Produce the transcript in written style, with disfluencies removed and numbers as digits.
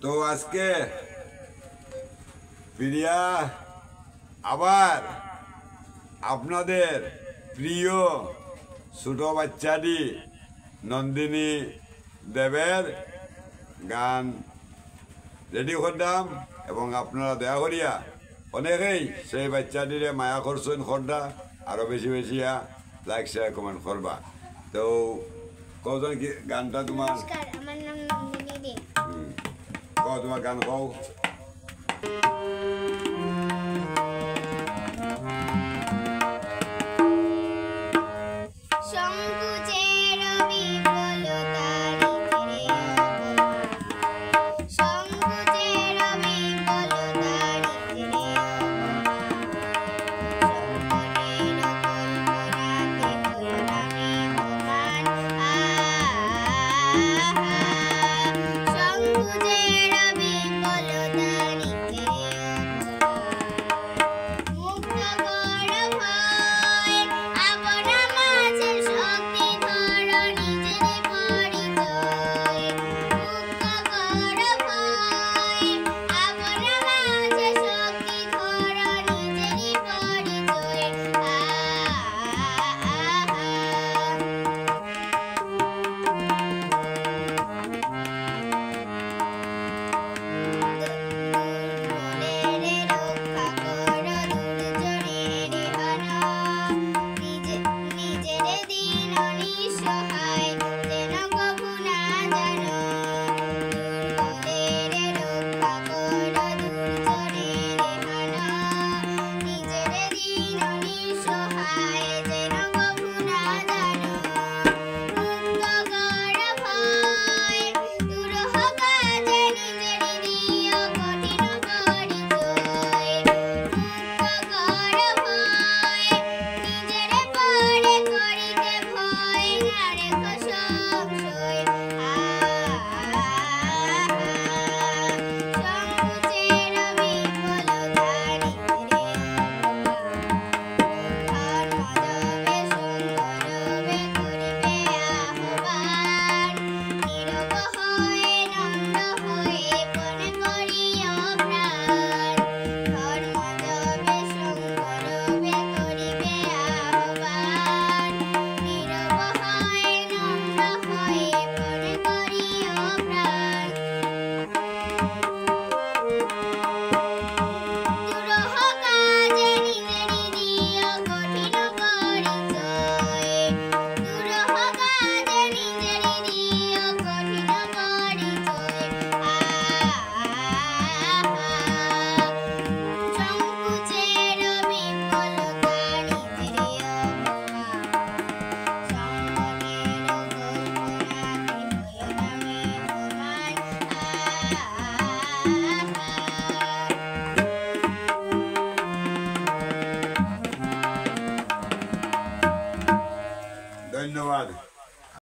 তো আজকে প্রিয়া আবার আপনাদের প্রিয় ছোট বাচ্চাটি নন্দিনী দেবের গান রেডি করলাম এবং আপনারা দয়া করিয়া অনেকেই সেই বাচ্চাটিরে মায়া করছেন খরদা আরো বেশি বেশি লাইক শেয়ার কমেন্ট করবা। তো কজন কি গানটা তোমার? নমস্কার, আমার নাম নন্দিনী দে। তোমার গান কও।